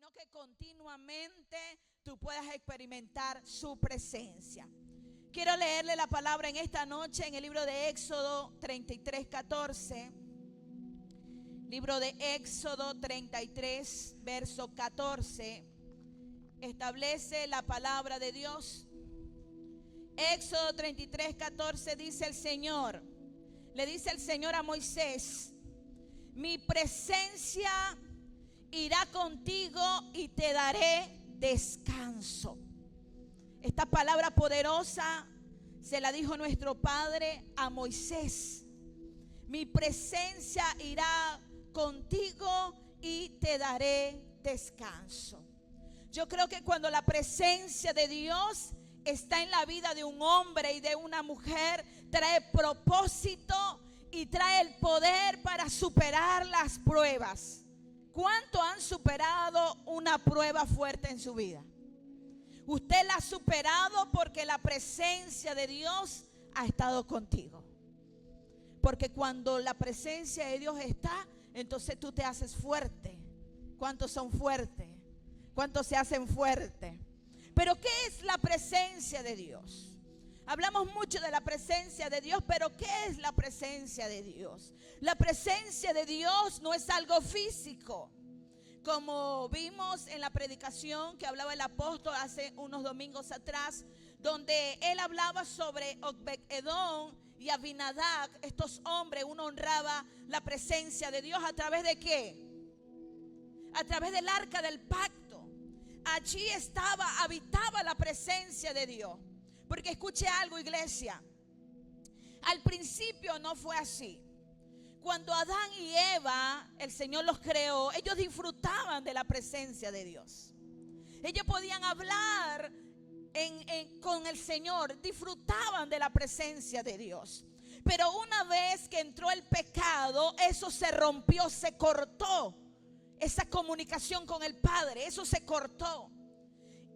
sino que continuamente tú puedas experimentar su presencia. Quiero leerle la palabra en esta noche en el libro de Éxodo 33:14. Libro de Éxodo 33, verso 14. Establece la palabra de Dios. Éxodo 33:14 dice el Señor. Le dice el Señor a Moisés: mi presencia irá contigo y te daré descanso. Esta palabra poderosa se la dijo nuestro Padre a Moisés. Mi presencia irá contigo y te daré descanso. Yo creo que cuando la presencia de Dios está en la vida de un hombre y de una mujer, trae propósito y trae el poder para superar las pruebas. ¿Cuánto han superado una prueba fuerte en su vida? Usted la ha superado porque la presencia de Dios ha estado contigo. Porque cuando la presencia de Dios está, entonces tú te haces fuerte. ¿Cuántos son fuertes? ¿Cuántos se hacen fuertes? Pero ¿qué es la presencia de Dios? Hablamos mucho de la presencia de Dios, pero ¿qué es la presencia de Dios? La presencia de Dios no es algo físico. Como vimos en la predicación que hablaba el apóstol hace unos domingos atrás, donde él hablaba sobre Obed-Edom y Abinadab, estos hombres, uno honraba la presencia de Dios a través de ¿qué? A través del arca del pacto. Allí habitaba la presencia de Dios. Porque escuche algo, iglesia, al principio no fue así. Cuando Adán y Eva, el Señor los creó, ellos disfrutaban de la presencia de Dios. Ellos podían hablar con el Señor, disfrutaban de la presencia de Dios. Pero una vez que entró el pecado, eso se rompió, se cortó. Esa comunicación con el Padre, eso se cortó.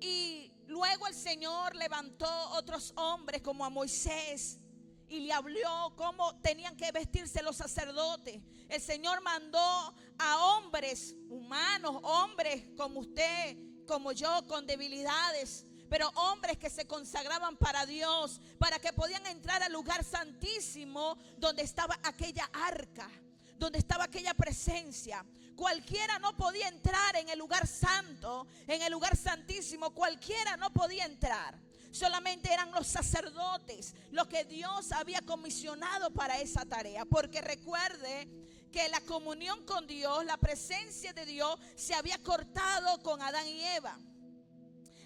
Y luego el Señor levantó otros hombres como a Moisés y le habló cómo tenían que vestirse los sacerdotes. El Señor mandó a hombres humanos, hombres como usted, como yo, con debilidades, pero hombres que se consagraban para Dios, para que podían entrar al lugar santísimo donde estaba aquella arca, donde estaba aquella presencia. Cualquiera no podía entrar en el lugar santo, en el lugar santísimo. Cualquiera no podía entrar. Solamente eran los sacerdotes los que Dios había comisionado para esa tarea. Porque recuerde que la comunión con Dios, la presencia de Dios, se había cortado con Adán y Eva.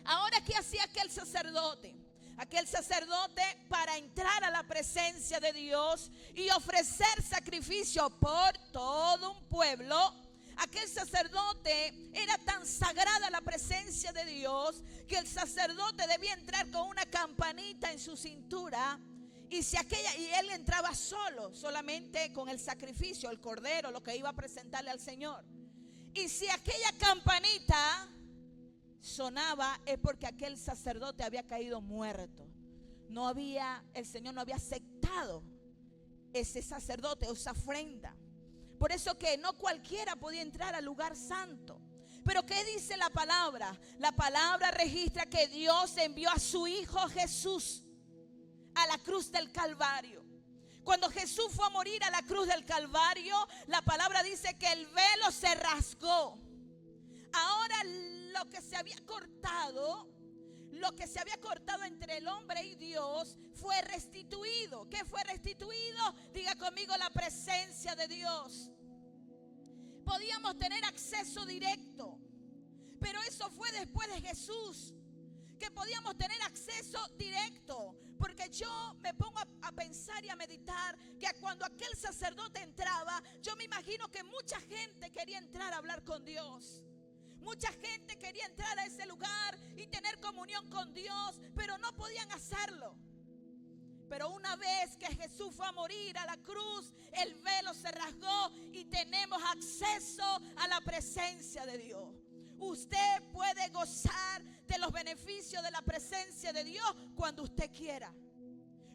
Ahora, ¿qué hacía aquel sacerdote? Aquel sacerdote, para entrar a la presencia de Dios y ofrecer sacrificio por todo un pueblo, aquel sacerdote era tan sagrada la presencia de Dios que el sacerdote debía entrar con una campanita en su cintura. Y él entraba solamente con el sacrificio, el cordero, lo que iba a presentarle al Señor. Y si aquella campanita sonaba, es porque aquel sacerdote había caído muerto. El Señor no había aceptado ese sacerdote o esa ofrenda. Por eso que no cualquiera podía entrar al lugar santo. Pero ¿qué dice la palabra? La palabra registra que Dios envió a su Hijo Jesús a la cruz del Calvario. Cuando Jesús fue a morir a la cruz del Calvario, la palabra dice que el velo se rasgó. Ahora lo que se había cortado entre el hombre y Dios fue restituido. ¿Qué fue restituido? Diga conmigo: la presencia de Dios. Podíamos tener acceso directo, pero eso fue después de Jesús, que podíamos tener acceso directo. Porque yo me pongo a pensar y a meditar que cuando aquel sacerdote entraba, yo me imagino que mucha gente quería entrar a hablar con Dios. Mucha gente quería entrar a ese lugar y tener comunión con Dios, pero no podían hacerlo. Pero una vez que Jesús fue a morir a la cruz, el velo se rasgó y tenemos acceso a la presencia de Dios. Usted puede gozar de los beneficios de la presencia de Dios cuando usted quiera.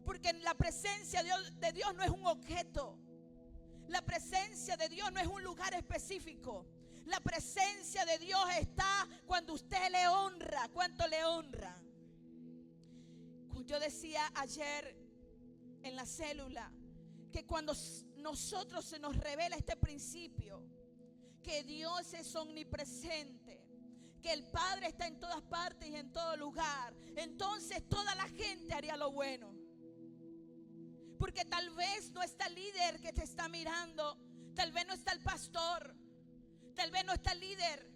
Porque la presencia de Dios no es un objeto. La presencia de Dios no es un lugar específico. La presencia de Dios está cuando usted le honra. ¿Cuánto le honra? Yo decía ayer en la célula que cuando nosotros se nos revela este principio, que Dios es omnipresente, que el Padre está en todas partes y en todo lugar, entonces toda la gente haría lo bueno. Porque tal vez no está el líder que te está mirando, tal vez no está el pastor, tal vez no está el líder,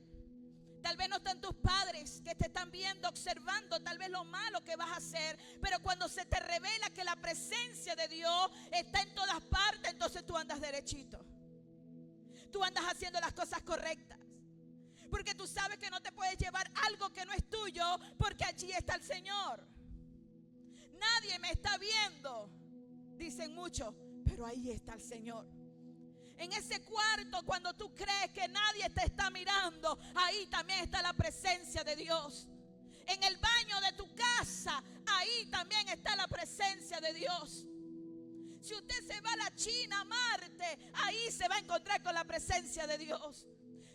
tal vez no están tus padres que te están viendo, observando tal vez lo malo que vas a hacer. Pero cuando se te revela que la presencia de Dios está en todas partes, entonces tú andas derechito. Tú andas haciendo las cosas correctas. Porque tú sabes que no te puedes llevar algo que no es tuyo, porque allí está el Señor. Nadie me está viendo, dicen muchos, pero ahí está el Señor. En ese cuarto, cuando tú crees que nadie te está mirando, ahí también está la presencia de Dios. En el baño de tu casa, ahí también está la presencia de Dios. Si usted se va a la China, a Marte, ahí se va a encontrar con la presencia de Dios.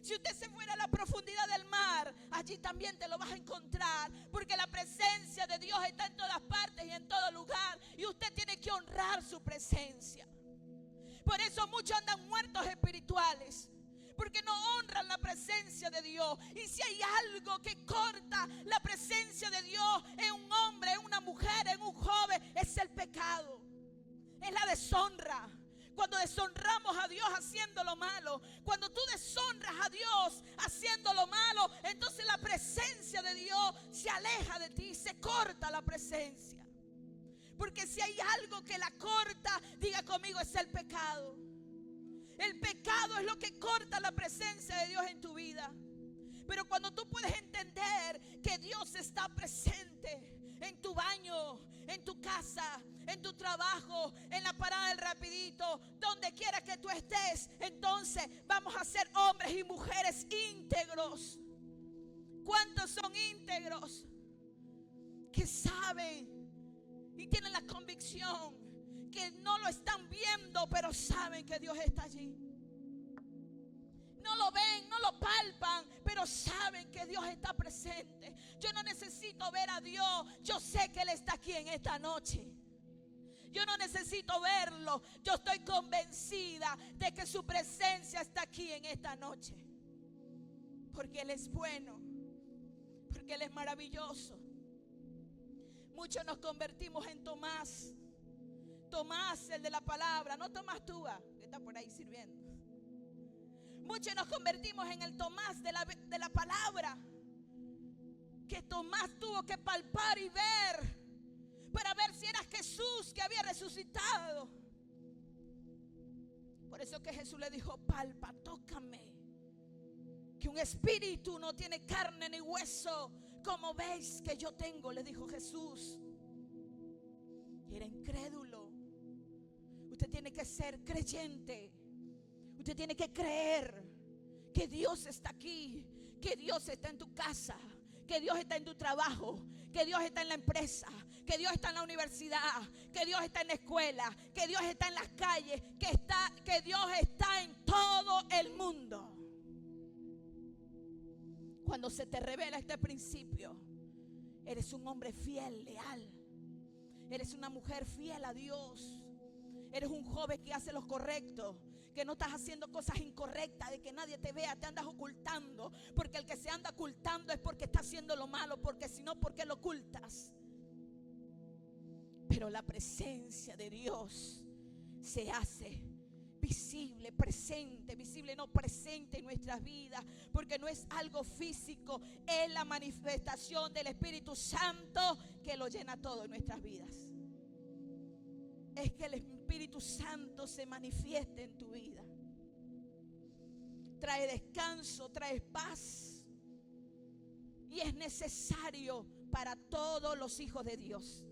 Si usted se fuera a la profundidad del mar, allí también te lo vas a encontrar, porque la presencia de Dios está en todas partes y en todo lugar, y usted tiene que honrar su presencia. Por eso muchos andan muertos espirituales, porque no honran la presencia de Dios. Y si hay algo que corta la presencia de Dios en un hombre, en una mujer, en un joven, es el pecado, es la deshonra. Cuando deshonramos a Dios haciendo lo malo, cuando tú deshonras a Dios haciendo lo malo, entonces la presencia de Dios se aleja de ti, se corta la presencia. Porque si hay algo que la corta, diga conmigo, es el pecado. El pecado es lo que corta la presencia de Dios en tu vida. Pero cuando tú puedes entender que Dios está presente en tu baño, en tu casa, en tu trabajo, en la parada del rapidito, donde quiera que tú estés, entonces vamos a ser hombres y mujeres íntegros. ¿Cuántos son íntegros? Que saben y tienen la convicción que no lo están viendo, pero saben que Dios está allí. No lo ven, no lo palpan, pero saben que Dios está presente. Yo no necesito ver a Dios, yo sé que Él está aquí en esta noche. Yo no necesito verlo, yo estoy convencida de que su presencia está aquí en esta noche. Porque Él es bueno, porque Él es maravilloso. Muchos nos convertimos en Tomás. Tomás, el de la palabra, no Tomás Tuba, que está por ahí sirviendo. Muchos nos convertimos en el Tomás de la palabra, que Tomás tuvo que palpar y ver para ver si era Jesús que había resucitado. Por eso que Jesús le dijo: palpa, tócame, que un espíritu no tiene carne ni hueso, como veis que yo tengo, le dijo Jesús. Y era incrédulo. Usted tiene que ser creyente. Usted tiene que creer que Dios está aquí, que Dios está en tu casa, que Dios está en tu trabajo, que Dios está en la empresa, que Dios está en la universidad, que Dios está en la escuela, que Dios está en las calles, que Dios está en todo el mundo. Cuando se te revela este principio, eres un hombre fiel, leal. Eres una mujer fiel a Dios. Eres un joven que hace lo correcto, que no estás haciendo cosas incorrectas, de que nadie te vea, te andas ocultando. Porque el que se anda ocultando es porque está haciendo lo malo, porque si no, ¿por qué lo ocultas? Pero la presencia de Dios se hace visible, presente, visible no presente en nuestras vidas, porque no es algo físico, es la manifestación del Espíritu Santo que lo llena todo en nuestras vidas. Es que el Espíritu Santo se manifieste en tu vida. Trae descanso, trae paz. Y es necesario para todos los hijos de Dios.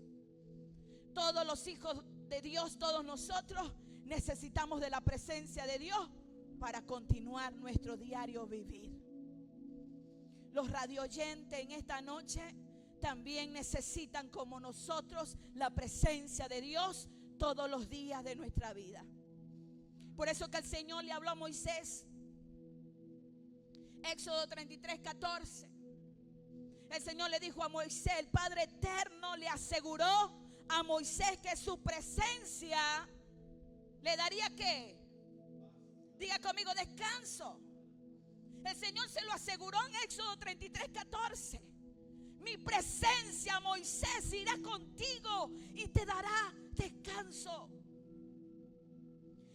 Todos los hijos de Dios, todos nosotros necesitamos de la presencia de Dios para continuar nuestro diario vivir. Los radioyentes en esta noche también necesitan, como nosotros, la presencia de Dios todos los días de nuestra vida. Por eso que el Señor le habló a Moisés Éxodo 33:14. El Señor le dijo a Moisés, el Padre Eterno le aseguró a Moisés que su presencia le daría ¿qué? Diga conmigo, descanso. El Señor se lo aseguró en Éxodo 33:14. Mi presencia, Moisés, irá contigo y te dará descanso.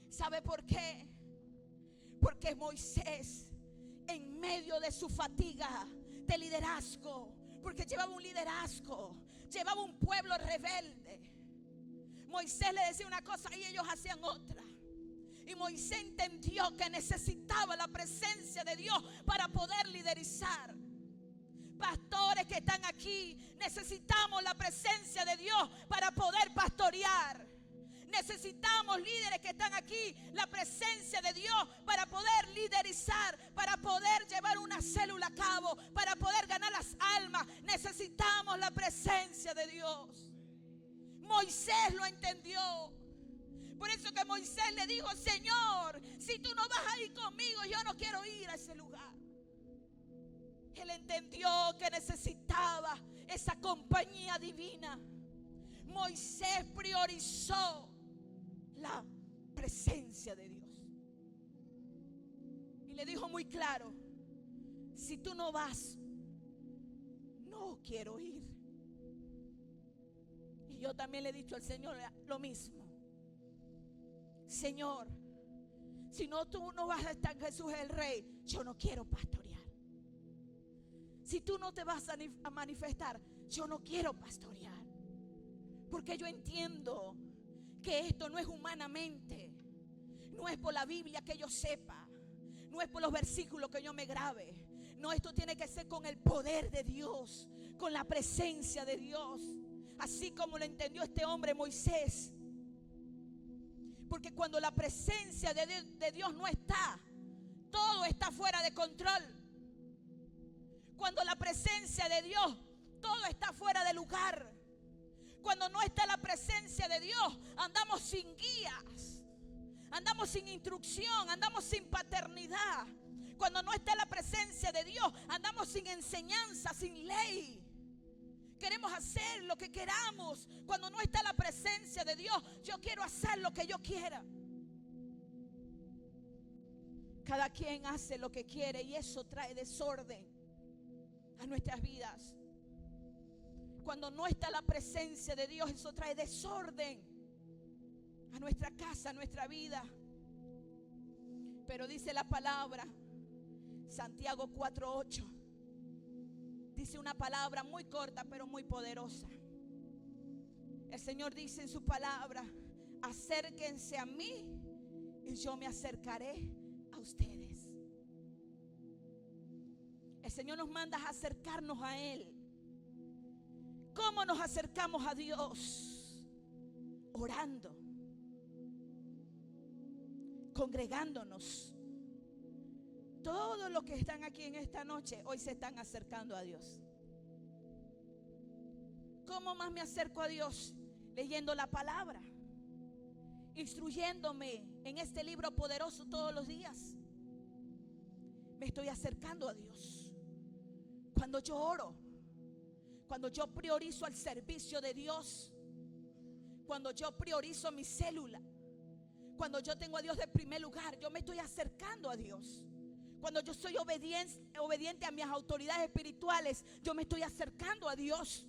¿Sabe por qué? Porque Moisés, en medio de su fatiga de liderazgo, porque llevaba un liderazgo, llevaba un pueblo rebelde, Moisés le decía una cosa y ellos hacían otra. Y Moisés entendió que necesitaba la presencia de Dios para poder liderizar. Pastores que están aquí, necesitamos la presencia de Dios para poder pastorear. Necesitamos líderes que están aquí, la presencia de Dios para poder liderizar, para poder llevar una célula a cabo, para poder ganar las almas. Necesitamos la presencia de Dios. Moisés lo entendió. Por eso que Moisés le dijo, Señor, si tú no vas a ir conmigo, yo no quiero ir a ese lugar. Él entendió que necesitaba esa compañía divina. Moisés priorizó la presencia de Dios. Y le dijo muy claro, si tú no vas, no quiero ir. Y yo también le he dicho al Señor lo mismo. Señor, si no tú no vas a estar, Jesús es el Rey, yo no quiero pastorear. Si tú no te vas a manifestar, yo no quiero pastorear. Porque yo entiendo que esto no es humanamente, no es por la Biblia que yo sepa, no es por los versículos que yo me grabe. No, esto tiene que ser con el poder de Dios, con la presencia de Dios, así como lo entendió este hombre Moisés. Porque cuando la presencia de Dios no está, todo está fuera de control. Cuando la presencia de Dios, todo está fuera de lugar. Cuando no está la presencia de Dios, andamos sin guías, andamos sin instrucción, andamos sin paternidad. Cuando no está la presencia de Dios, andamos sin enseñanza, sin ley. Queremos hacer lo que queramos. Cuando no está la presencia de Dios, yo quiero hacer lo que yo quiera. Cada quien hace lo que quiere y eso trae desorden a nuestras vidas. Cuando no está la presencia de Dios, eso trae desorden a nuestra casa, a nuestra vida. Pero dice la palabra, Santiago 4:8, dice una palabra muy corta pero muy poderosa. El Señor dice en su palabra, acérquense a mí y yo me acercaré a ustedes. El Señor nos manda a acercarnos a Él. ¿Cómo nos acercamos a Dios? Orando, congregándonos. Todos los que están aquí en esta noche hoy se están acercando a Dios. ¿Cómo más me acerco a Dios? Leyendo la palabra, instruyéndome en este libro poderoso todos los días. Me estoy acercando a Dios. Cuando yo oro, cuando yo priorizo el servicio de Dios, cuando yo priorizo mi célula, cuando yo tengo a Dios de primer lugar, yo me estoy acercando a Dios. Cuando yo soy obediente a mis autoridades espirituales, yo me estoy acercando a Dios.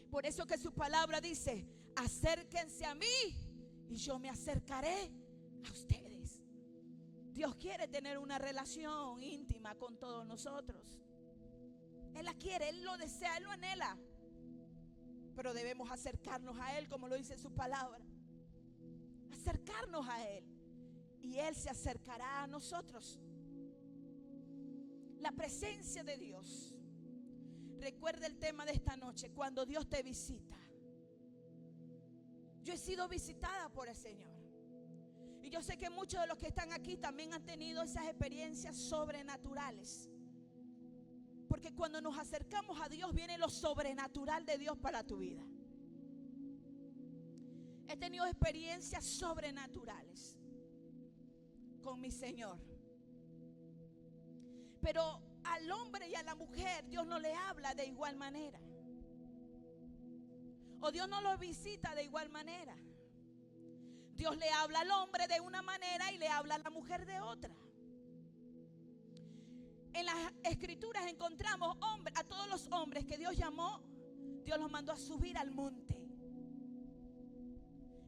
Por eso que su palabra dice, acérquense a mí y yo me acercaré a ustedes. Dios quiere tener una relación íntima con todos nosotros. Él la quiere, Él lo desea, Él lo anhela. Pero debemos acercarnos a Él, como lo dice su palabra. Acercarnos a Él y Él se acercará a nosotros. La presencia de Dios. Recuerda el tema de esta noche, cuando Dios te visita. Yo he sido visitada por el Señor. Y yo sé que muchos de los que están aquí también han tenido esas experiencias sobrenaturales. Porque cuando nos acercamos a Dios viene lo sobrenatural de Dios para tu vida. He tenido experiencias sobrenaturales con mi Señor. Pero al hombre y a la mujer Dios no le habla de igual manera. O Dios no lo visita de igual manera. Dios le habla al hombre de una manera y le habla a la mujer de otra. En las escrituras encontramos a todos los hombres que Dios llamó, Dios los mandó a subir al monte.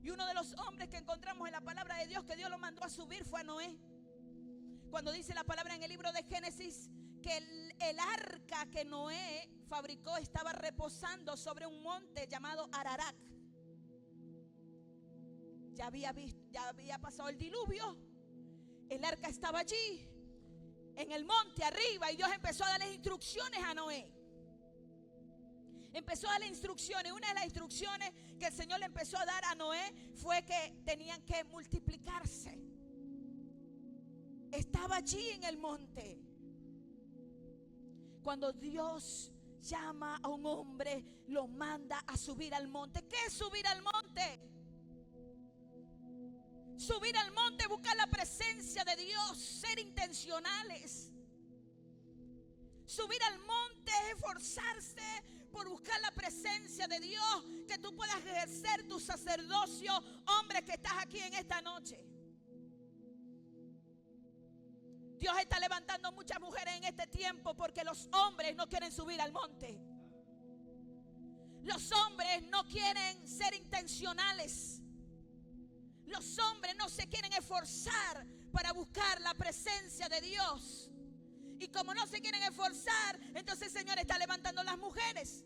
Y uno de los hombres que encontramos en la palabra de Dios que Dios lo mandó a subir fue a Noé. Cuando dice la palabra en el libro de Génesis que el arca que Noé fabricó estaba reposando sobre un monte llamado Ararat. Ya había pasado el diluvio. El arca estaba allí en el monte arriba, y Dios empezó a darle instrucciones a Noé. Empezó a darle instrucciones. Una de las instrucciones que el Señor le empezó a dar a Noé fue que tenían que multiplicarse. Estaba allí en el monte. Cuando Dios llama a un hombre, lo manda a subir al monte. ¿Qué es subir al monte? Subir al monte, buscar la presencia de Dios, ser intencionales. Subir al monte es esforzarse por buscar la presencia de Dios, que tú puedas ejercer tu sacerdocio, hombre que estás aquí en esta noche. Dios está levantando muchas mujeres en este tiempo porque los hombres no quieren subir al monte. Los hombres no quieren ser intencionales. Los hombres no se quieren esforzar para buscar la presencia de Dios. Y como no se quieren esforzar, entonces el Señor está levantando a las mujeres.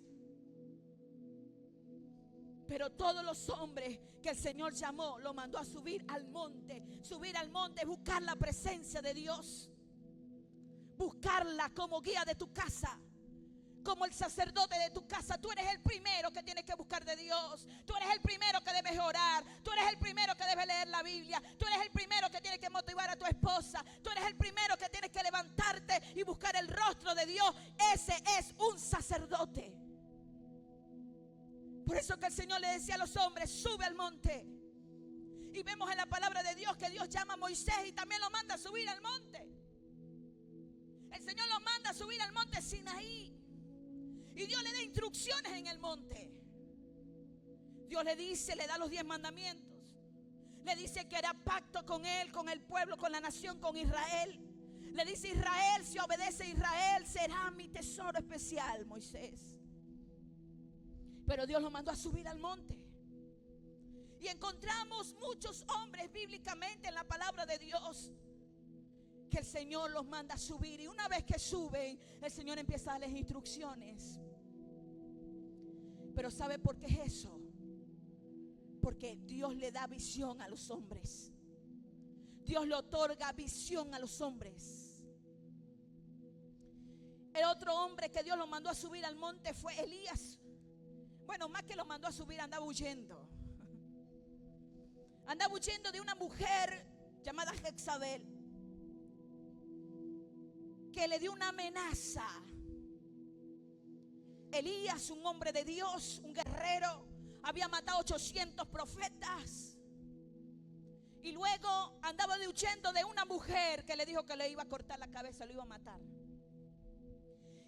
Pero todos los hombres que el Señor llamó, lo mandó a subir al monte. Subir al monte es buscar la presencia de Dios. Buscarla como guía de tu casa. Como el sacerdote de tu casa. Tú eres el primero que tienes que buscar de Dios. Tú eres el primero que debes orar. Tú eres el primero que debes leer la Biblia. Tú eres el primero que tienes que motivar a tu esposa. Tú eres el primero que tienes que levantarte y buscar el rostro de Dios. Ese es un sacerdote. Por eso que el Señor le decía a los hombres: sube al monte. Y vemos en la palabra de Dios que Dios llama a Moisés y también lo manda a subir al monte. El Señor lo manda a subir al monte Sinaí. Y Dios le da instrucciones en el monte. Dios le dice, le da los 10 mandamientos. Le dice que hará pacto con él, con el pueblo, con la nación, con Israel. Le dice: Israel, si obedece a Israel, será mi tesoro especial, Moisés. Pero Dios lo mandó a subir al monte. Y encontramos muchos hombres bíblicamente en la palabra de Dios que el Señor los manda a subir. Y una vez que suben, el Señor empieza a darles instrucciones. Pero ¿sabe por qué es eso? Porque Dios le da visión a los hombres. Dios le otorga visión a los hombres. El otro hombre que Dios lo mandó a subir al monte fue Elías. Bueno, más que lo mandó a subir, andaba huyendo. Andaba huyendo de una mujer llamada Jezabel, que le dio una amenaza. Elías, un hombre de Dios, un guerrero, había matado 800 profetas. Y luego andaba huyendo de una mujer que le dijo que le iba a cortar la cabeza, lo iba a matar.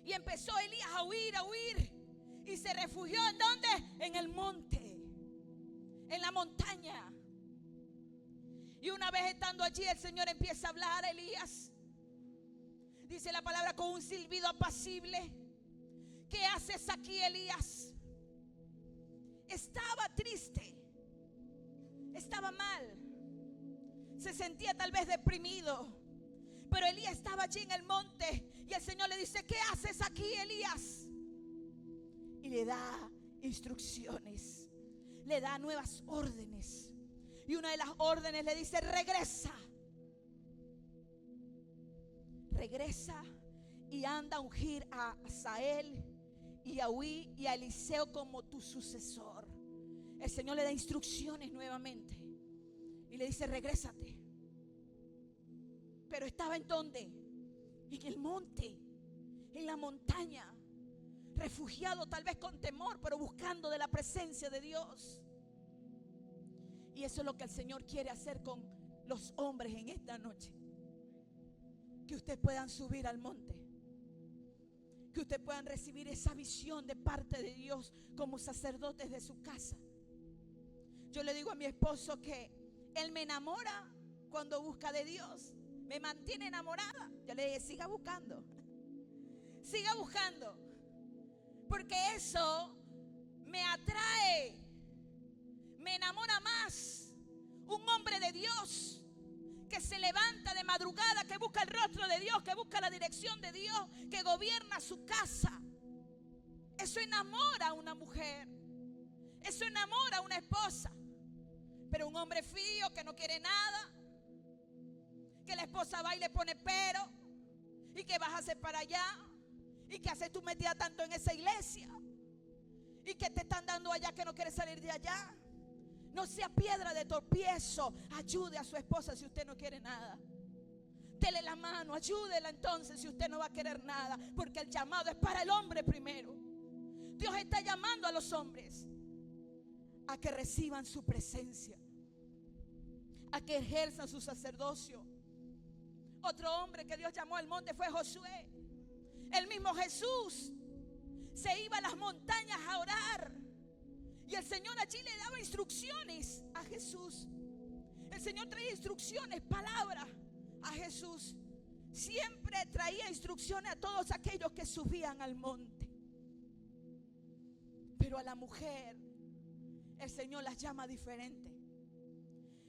Y empezó Elías a huir. Y se refugió ¿en dónde? En el monte, en la montaña. Y una vez estando allí, el Señor empieza a hablar a Elías. Dice la palabra: con un silbido apacible. ¿Qué haces aquí, Elías? Estaba triste. Estaba mal. Se sentía tal vez deprimido. Pero Elías estaba allí en el monte. Y el Señor le dice: ¿qué haces aquí, Elías? Y le da instrucciones. Le da nuevas órdenes. Y una de las órdenes le dice: regresa. Regresa y anda a ungir a Asael y a Uí y a Eliseo como tu sucesor. El Señor le da instrucciones nuevamente y le dice: regrésate. Pero estaba ¿en dónde? En el monte, en la montaña, refugiado tal vez con temor, pero buscando de la presencia de Dios. Y eso es lo que el Señor quiere hacer con los hombres en esta noche. Que ustedes puedan subir al monte. que ustedes puedan recibir esa visión de parte de Dios como sacerdotes de su casa. Yo le digo a mi esposo que él me enamora cuando busca de Dios, me mantiene enamorada. Yo le digo, siga buscando, siga buscando, porque eso me atrae, me enamora más. Un hombre de Dios que se levanta de madrugada, que busca el rostro de Dios, que busca la dirección de Dios, que gobierna su casa. Eso enamora a una mujer, eso enamora a una esposa. Pero un hombre frío que no quiere nada, que la esposa va y le pone pero, y que vas a hacer para allá, y que haces tú metida tanto en esa iglesia, y que te están dando allá que no quieres salir de allá. No sea piedra de tropiezo. Ayude a su esposa si usted no quiere nada. Dele la mano, ayúdela entonces si usted no va a querer nada, porque el llamado es para el hombre primero. Dios está llamando a los hombres a que reciban su presencia, a que ejerzan su sacerdocio. Otro hombre que Dios llamó al monte fue Josué. El mismo Jesús se iba a las montañas a orar, y el Señor allí le daba instrucciones a Jesús. El Señor traía instrucciones, palabras a Jesús. Siempre traía instrucciones a todos aquellos que subían al monte. Pero a la mujer el Señor las llama diferente.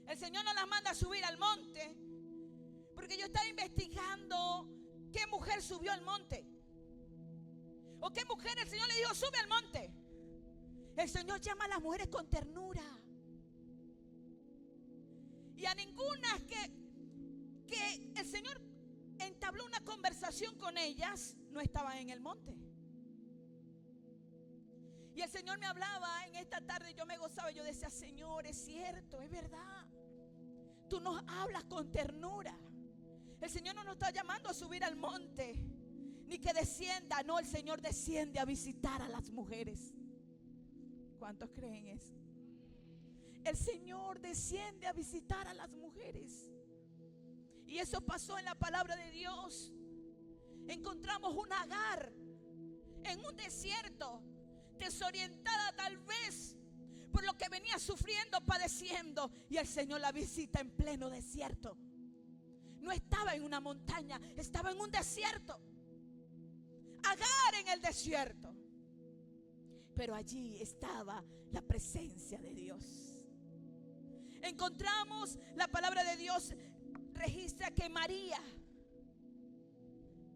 El Señor no las manda a subir al monte, porque yo estaba investigando qué mujer subió al monte, o qué mujer el Señor le dijo sube al monte. El Señor llama a las mujeres con ternura, y a ninguna que el Señor entabló una conversación con ellas no estaban en el monte. Y el Señor me hablaba en esta tarde, yo me gozaba, yo decía, Señor, es cierto, es verdad, tú nos hablas con ternura. El Señor no nos está llamando a subir al monte, ni que descienda. No, el Señor desciende a visitar a las mujeres. ¿Cuántos creen eso? El Señor desciende a visitar a las mujeres. Y eso pasó en la palabra de Dios. Encontramos un Agar en un desierto, desorientada tal vez por lo que venía sufriendo, padeciendo, y el Señor la visita en pleno desierto. No estaba en una montaña, estaba en un desierto. Agar en el desierto, pero allí estaba la presencia de Dios. Encontramos la palabra de Dios, registra que María,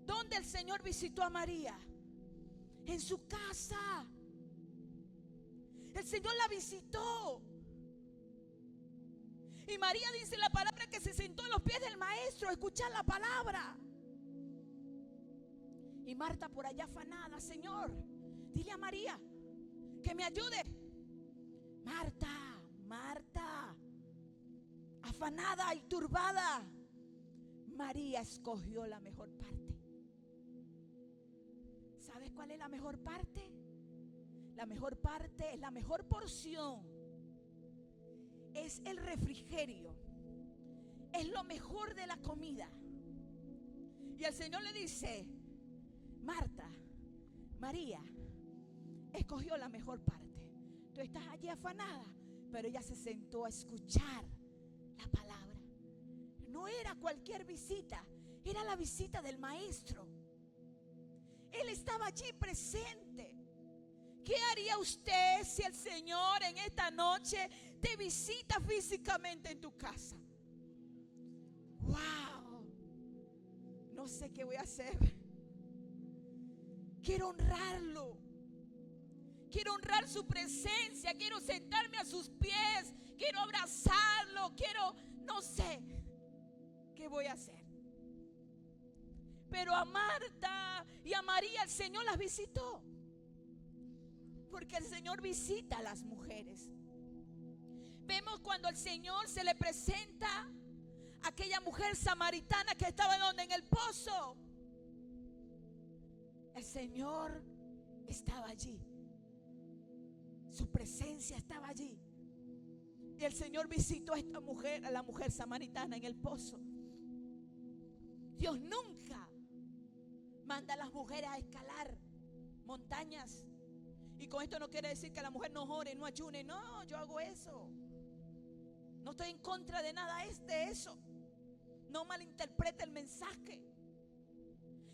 ¿dónde el Señor visitó a María? En su casa. El Señor la visitó. Y María dice la palabra que se sentó a los pies del maestro a escuchar la palabra. Y Marta por allá afanada, Señor, dile a María que me ayude. Marta, Marta, afanada y turbada. María escogió la mejor parte. ¿Sabes cuál es la mejor parte? La mejor parte es la mejor porción. Es el refrigerio. Es lo mejor de la comida. Y el Señor le dice, Marta, María escogió la mejor parte. Tú estás allí afanada, pero ella se sentó a escuchar la palabra. No era cualquier visita, era la visita del maestro. Él estaba allí presente. ¿Qué haría usted si el Señor en esta noche te visita físicamente en tu casa? ¡Wow! No sé qué voy a hacer. Quiero honrarlo. Quiero honrar su presencia. Quiero sentarme a sus pies. Quiero abrazarlo. No sé qué voy a hacer. Pero a Marta y a María el Señor las visitó. Porque el Señor visita a las mujeres. Vemos cuando el Señor se le presenta a aquella mujer samaritana que estaba donde, en el pozo. El Señor estaba allí. Su presencia estaba allí. Y el Señor visitó a esta mujer, a la mujer samaritana en el pozo. Dios nunca manda a las mujeres a escalar Y con esto no quiere decir que la mujer no ore, no ayune. No, yo hago eso. No estoy en contra de nada de eso. No malinterprete el mensaje,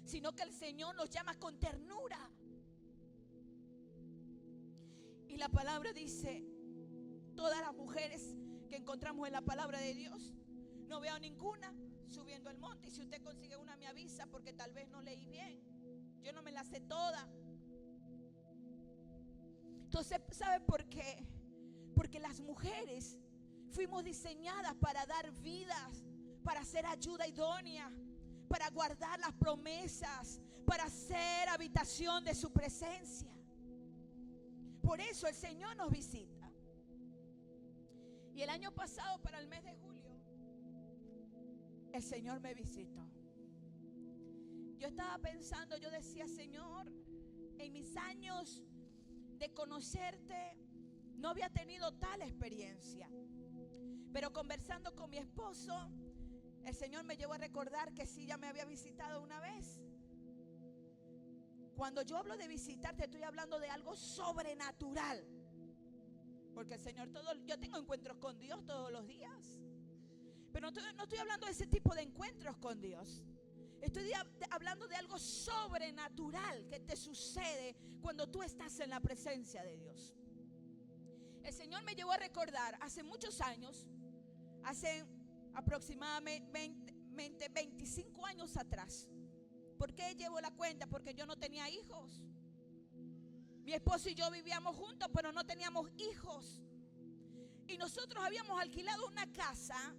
sino que el Señor nos llama con ternura. Y la palabra dice, todas las mujeres que encontramos en la palabra de Dios, no veo ninguna subiendo el monte. Y si usted consigue una, me avisa, porque tal vez no leí bien. Yo no me la sé toda. Entonces, ¿sabe por qué? Porque las mujeres fuimos diseñadas para dar vidas, para ser ayuda idónea, para guardar las promesas, para ser habitación de su presencia. Por eso el Señor nos visita. Y el año pasado, para el mes de julio, el Señor me visitó. Yo estaba pensando, yo decía, Señor, en mis años de conocerte no había tenido tal experiencia. Pero conversando con mi esposo, el Señor me llevó a recordar que sí, ya me había visitado una vez. Cuando yo hablo de visitarte, estoy hablando de algo sobrenatural. Porque el Señor, yo tengo encuentros con Dios todos los días. Pero no estoy hablando de ese tipo de encuentros con Dios. Estoy hablando de algo sobrenatural que te sucede cuando tú estás en la presencia de Dios. El Señor me llevó a recordar hace muchos años, hace aproximadamente 25 años atrás. ¿Por qué llevo la cuenta? Porque yo no tenía hijos. Mi esposo y yo vivíamos juntos, pero no teníamos hijos. Y nosotros habíamos alquilado una casa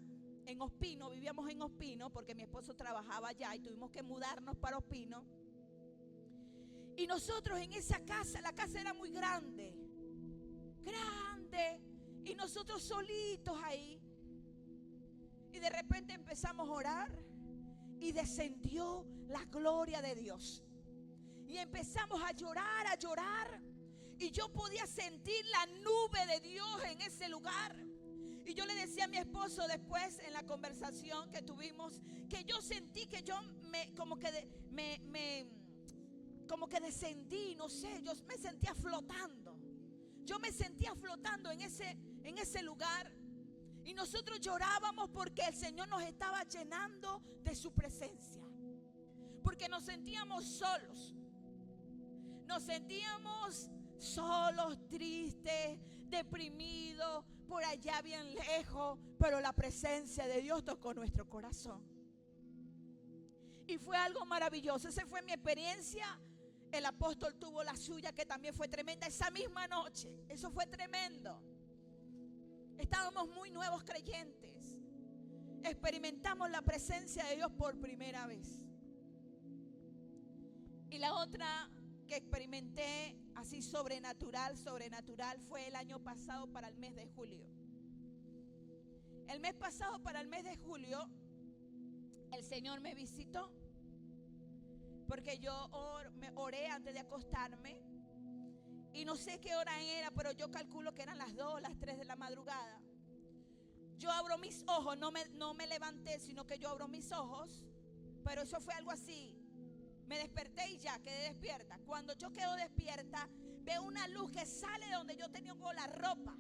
en Ospino, vivíamos en Ospino, porque mi esposo trabajaba allá y tuvimos que mudarnos para Ospino. Y nosotros en esa casa, la casa era muy grande, y nosotros solitos ahí. Y de repente empezamos a orar y descendió la gloria de Dios. Y empezamos a llorar. Y yo podía sentir la nube de Dios en ese lugar. Y yo le decía a mi esposo después en la conversación que tuvimos, que yo sentí que yo como que descendí, no sé, yo me sentía flotando. Yo me sentía flotando en ese lugar. Y nosotros llorábamos porque el Señor nos estaba llenando de su presencia. Porque nos sentíamos solos. Nos sentíamos solos, tristes, deprimidos, por allá bien lejos. Pero la presencia de Dios tocó nuestro corazón. Y fue algo maravilloso. Esa fue mi experiencia. El apóstol tuvo la suya, que también fue tremenda esa misma noche. Eso fue tremendo. Estábamos muy nuevos creyentes. Experimentamos la presencia de Dios por primera vez. Y la otra que experimenté así sobrenatural fue el año pasado para el mes de julio. El mes pasado para el mes de julio el Señor me visitó, porque yo oré antes de acostarme. Y no sé qué hora era, pero yo calculo que eran las 2, las 3 de la madrugada. Yo abro mis ojos, no me levanté, sino que yo abro mis ojos. Pero eso fue algo así. Me desperté y ya quedé despierta. Cuando yo quedo despierta, veo una luz que sale de donde yo tenía la ropa.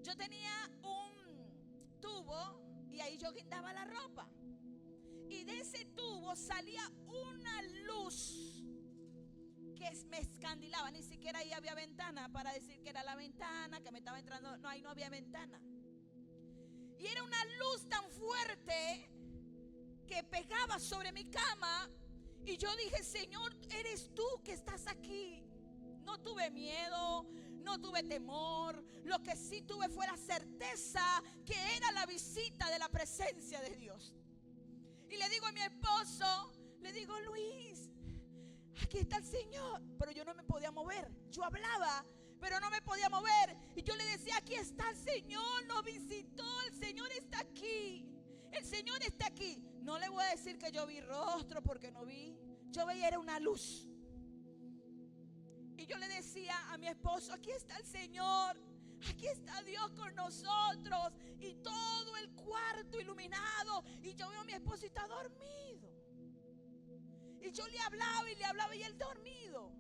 Yo tenía un tubo y ahí yo guindaba la ropa. Y de ese tubo salía una luz que me escandilaba. Ni siquiera ahí había ventana para decir que era la ventana, que me estaba entrando. No, ahí no había ventana. Y era una luz tan fuerte que pegaba sobre mi cama. Y yo dije, Señor, eres tú que estás aquí. No tuve miedo, no tuve temor. Lo que sí tuve fue la certeza que era la visita de la presencia de Dios. Y le digo a mi esposo, le digo, Luis, aquí está el Señor. Pero yo no me podía mover. Yo hablaba, pero no me podía mover. Y yo le decía, aquí está el Señor, nos visitó, el Señor está aquí. El Señor está aquí. No le voy a decir que yo vi rostro, porque no vi. Yo veía era una luz. Y yo le decía a mi esposo, aquí está el Señor, aquí está Dios con nosotros. Y todo el cuarto iluminado. Y yo veo a mi esposo y está dormido. Y yo le hablaba y él dormido.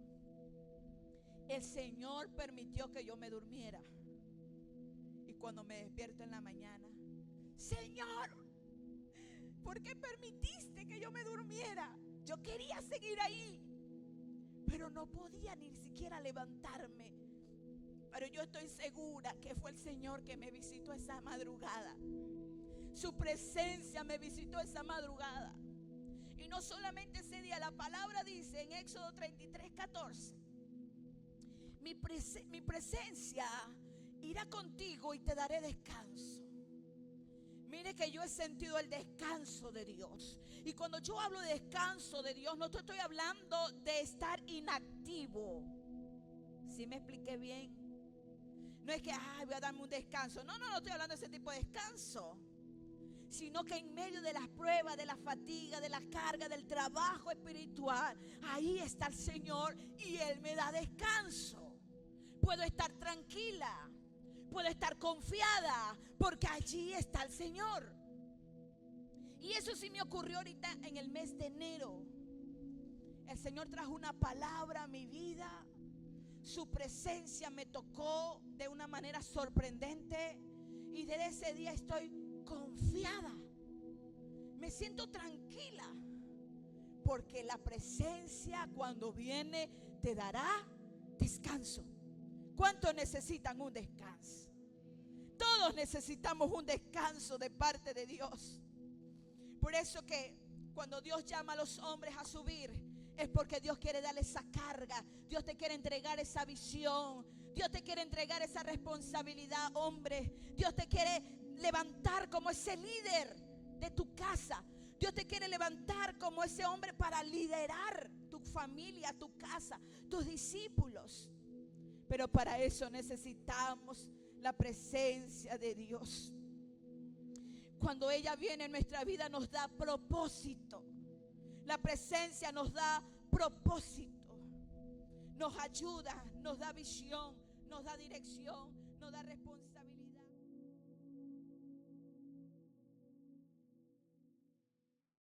el Señor permitió que yo me durmiera. Y cuando me despierto en la mañana, Señor, ¿por qué permitiste que yo me durmiera? Yo quería seguir ahí, pero no podía ni siquiera levantarme. Pero yo estoy segura que fue el Señor que me visitó esa madrugada. Su presencia me visitó esa madrugada. Y no solamente ese día, la palabra dice en Éxodo 33:14, mi presencia irá contigo y te daré descanso. Mire que yo he sentido el descanso de Dios. Y cuando yo hablo de descanso de Dios, no estoy hablando de estar inactivo. ¿Sí me expliqué bien? No es que voy a darme un descanso. No estoy hablando de ese tipo de descanso. Sino que en medio de las pruebas, de la fatiga, de la carga, del trabajo espiritual, ahí está el Señor y Él me da descanso. Puedo estar tranquila, puedo estar confiada, porque allí está el Señor. Y eso sí me ocurrió ahorita en el mes de enero. El Señor trajo una palabra a mi vida. Su presencia me tocó de una manera sorprendente. Y desde ese día estoy confiada. Me siento tranquila. Porque la presencia cuando viene te dará descanso. ¿Cuántos necesitan un descanso? Todos necesitamos un descanso de parte de Dios. Por eso que cuando Dios llama a los hombres a subir, es porque Dios quiere darle esa carga. Dios te quiere entregar esa visión. Dios te quiere entregar esa responsabilidad, hombre. Dios te quiere levantar como ese líder de tu casa. Dios te quiere levantar como ese hombre para liderar tu familia, tu casa, tus discípulos. Pero para eso necesitamos la presencia de Dios. Cuando ella viene en nuestra vida nos da propósito. La presencia nos da propósito. Nos ayuda, nos da visión, nos da dirección, nos da responsabilidad.